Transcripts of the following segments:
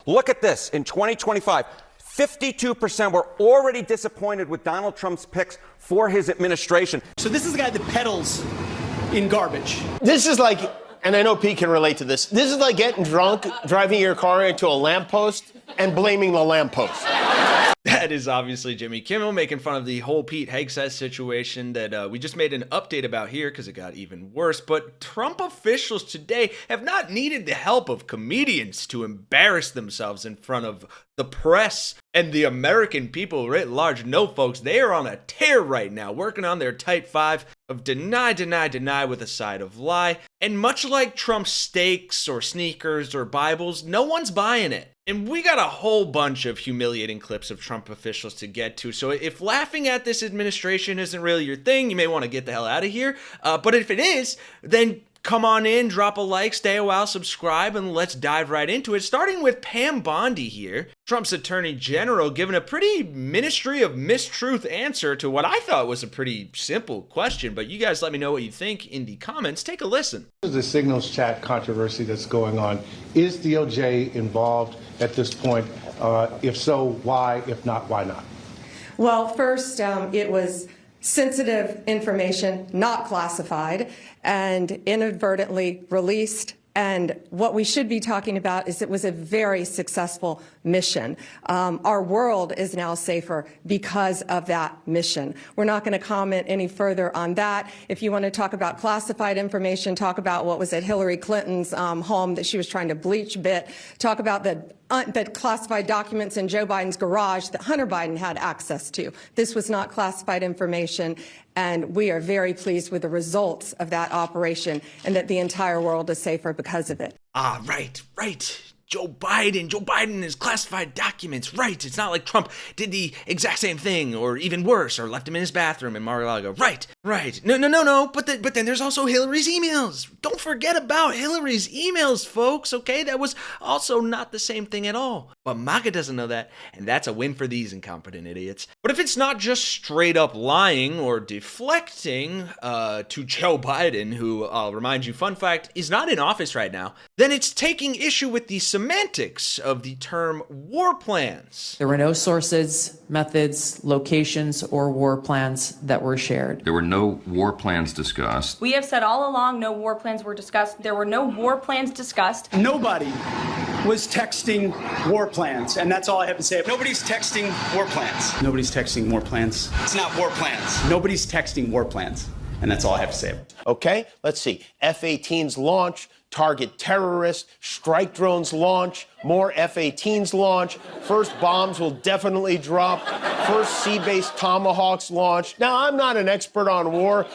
Look at this. In 2025, 52% were already disappointed with Donald Trump's picks for his administration. So this is the guy that peddles in garbage. This is like, and I know Pete can relate to this, this is like getting drunk, driving your car into a lamppost, and blaming the lamppost. That is obviously Jimmy Kimmel making fun of the whole Pete Hegseth situation that we just made an update about here because it got even worse. But Trump officials today have not needed the help of comedians to embarrass themselves in front of the press and the American people writ large. No, folks, they are on a tear right now, working on their tight five of deny, deny, deny with a side of lie. And much like Trump's steaks or sneakers or Bibles, no one's buying it. And we got a whole bunch of humiliating clips of Trump officials to get to. So if laughing at this administration isn't really your thing, you may want to get the hell out of here. But if it is, then come on in, drop a like, stay a while, subscribe, and let's dive right into it. Starting with Pam Bondi here, Trump's attorney general, giving a pretty Ministry of Mistruth answer to what I thought was a pretty simple question. But you guys let me know what you think in the comments. Take a listen. The signals chat controversy that's going on. Is DOJ involved at this point? If so, why? If not, why not? Well, first, it was sensitive information, not classified, and inadvertently released. And what we should be talking about is it was a very successful mission. Our world is now safer because of that mission. We're not going to comment any further on that. If you want to talk about classified information, talk about what was at Hillary Clinton's home that she was trying to bleach a bit. Talk about the classified documents in Joe Biden's garage that Hunter Biden had access to. This was not classified information, and we are very pleased with the results of that operation and that the entire world is safer because of it. Ah, right. Joe Biden is classified documents, right? It's not like Trump did the exact same thing, or even worse, or left him in his bathroom in Mar-a-Lago. Right. No. But then there's also Hillary's emails. Don't forget about Hillary's emails, folks, okay? That was also not the same thing at all. But MAGA doesn't know that, and that's a win for these incompetent idiots. But if it's not just straight up lying or deflecting to Joe Biden, who, I'll remind you, fun fact, is not in office right now, then it's taking issue with the semantics of the term war plans. There were no sources, methods, locations, or war plans that were shared. There were no war plans discussed. We have said all along no war plans were discussed. There were no war plans discussed. Nobody was texting war plans, and that's all I have to say. Nobody's texting war plans. Nobody's texting war plans. It's not war plans. Nobody's texting war plans, and that's all I have to say. Okay, let's see. F-18s launch, target terrorists, strike drones launch, more F-18s launch, first bombs will definitely drop, first sea-based Tomahawks launch. Now, I'm not an expert on war.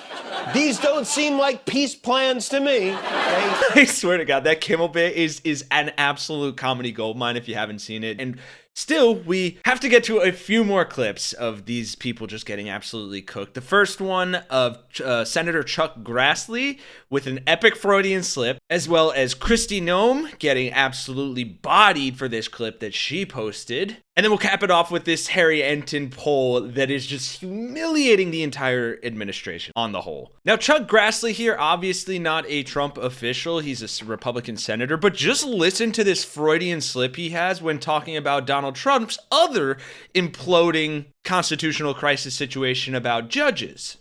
These don't seem like peace plans to me. Okay? I swear to God, that Kimmel bit is an absolute comedy goldmine if you haven't seen it. And still, we have to get to a few more clips of these people just getting absolutely cooked. The first one of Senator Chuck Grassley with an epic Freudian slip, as well as Kristi Noem getting absolutely bodied for this clip that she posted. And then we'll cap it off with this Harry Enton poll that is just humiliating the entire administration on the whole. Now, Chuck Grassley here, obviously not a Trump official. He's a Republican senator, but just listen to this Freudian slip he has when talking about Donald Trump's other imploding constitutional crisis situation about judges.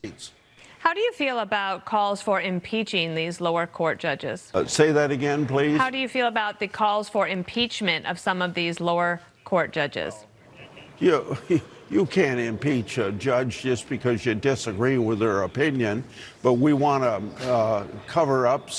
How do you feel about calls for impeaching these lower court judges? Say that again, please. How do you feel about the calls for impeachment of some of these lower court judges? You can't impeach a judge just because you disagree with their opinion, but we want to cover up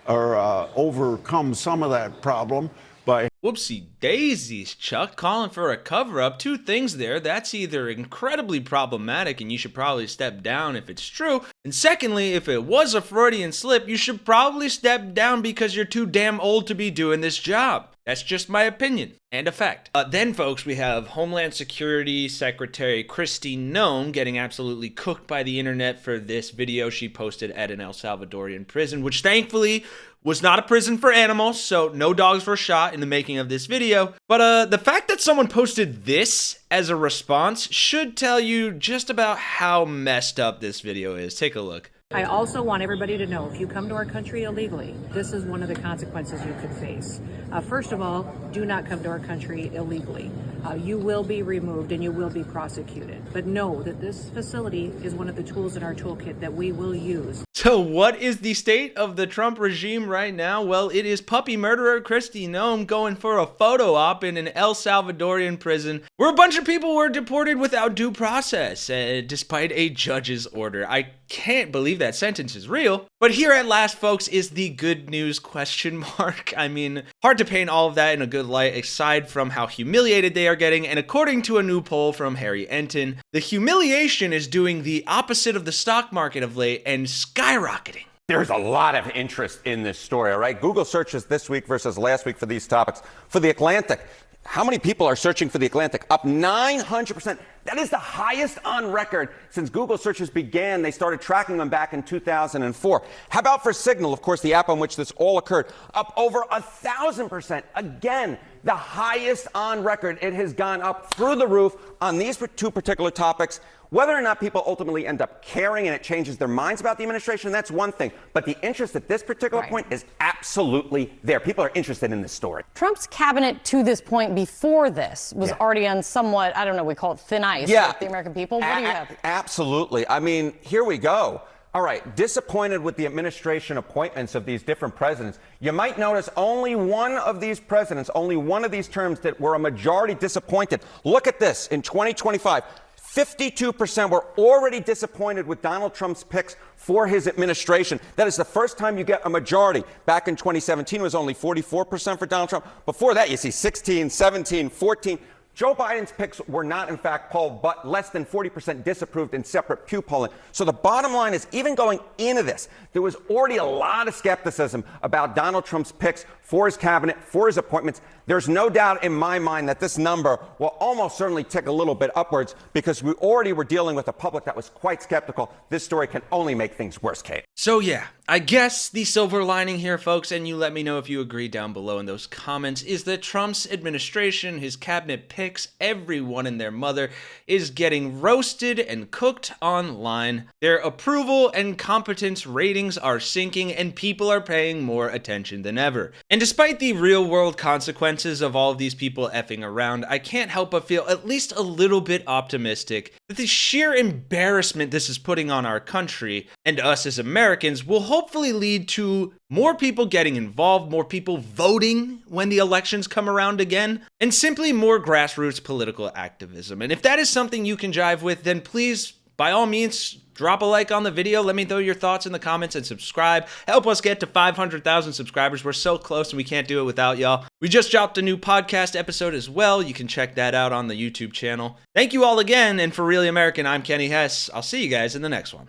or overcome some of that problem by... Whoopsie daisies, Chuck, calling for a cover-up. Two things there. That's either incredibly problematic and you should probably step down if it's true. And secondly, if it was a Freudian slip, you should probably step down because you're too damn old to be doing this job. That's just my opinion and a fact. Then, folks, we have Homeland Security Secretary Kristi Noem getting absolutely cooked by the internet for this video she posted at an El Salvadorian prison, which thankfully was not a prison for animals, so no dogs were shot in the making of this video. But the fact that someone posted this as a response should tell you just about how messed up this video is. Take a look. I also want everybody to know, if you come to our country illegally, this is one of the consequences you could face. First of all, do not come to our country illegally. You will be removed and you will be prosecuted. But know that this facility is one of the tools in our toolkit that we will use. So what is the state of the Trump regime right now? Well, it is puppy murderer Kristi Noem going for a photo op in an El Salvadorian prison where a bunch of people were deported without due process, despite a judge's order. I can't believe that sentence is real. But here at last, folks, is the good news question mark. I mean, hard to paint all of that in a good light aside from how humiliated they are getting. And according to a new poll from Harry Enton, the humiliation is doing the opposite of the stock market of late and skyrocketing. There's a lot of interest in this story, all right? Google searches this week versus last week for these topics. For The Atlantic, how many people are searching for The Atlantic? Up 900%. That is the highest on record since Google searches began. They started tracking them back in 2004. How about for Signal, of course, the app on which this all occurred? Up over 1,000%. Again, the highest on record. It has gone up through the roof on these two particular topics. Whether or not people ultimately end up caring and it changes their minds about the administration, that's one thing. But the interest at this particular point is absolutely there. People are interested in this story. Trump's cabinet to this point before this was already on somewhat, I don't know, we call it thin ice with the American people. What do you have? Absolutely. I mean, here we go. All right, disappointed with the administration appointments of these different presidents. You might notice only one of these presidents, only one of these terms that were a majority disappointed. Look at this. In 2025, 52% were already disappointed with Donald Trump's picks for his administration. That is the first time you get a majority. Back in 2017, it was only 44% for Donald Trump. Before that, you see 16, 17, 14. Joe Biden's picks were not, in fact, polled, but less than 40% disapproved in separate Pew polling. So the bottom line is, even going into this, there was already a lot of skepticism about Donald Trump's picks for his cabinet, for his appointments. There's no doubt in my mind that this number will almost certainly tick a little bit upwards because we already were dealing with a public that was quite skeptical. This story can only make things worse, Kate. So yeah, I guess the silver lining here, folks, and you let me know if you agree down below in those comments, is that Trump's administration, his cabinet picks, everyone and their mother is getting roasted and cooked online. Their approval and competence ratings are sinking and people are paying more attention than ever. And despite the real world consequences of all of these people effing around, I can't help but feel at least a little bit optimistic that the sheer embarrassment this is putting on our country and us as Americans will hopefully lead to more people getting involved, more people voting when the elections come around again, and simply more grassroots political activism. And if that is something you can jive with, then please, by all means, drop a like on the video. Let me know your thoughts in the comments and subscribe. Help us get to 500,000 subscribers. We're so close and we can't do it without y'all. We just dropped a new podcast episode as well. You can check that out on the YouTube channel. Thank you all again. And for Really American, I'm Kenny Hesse. I'll see you guys in the next one.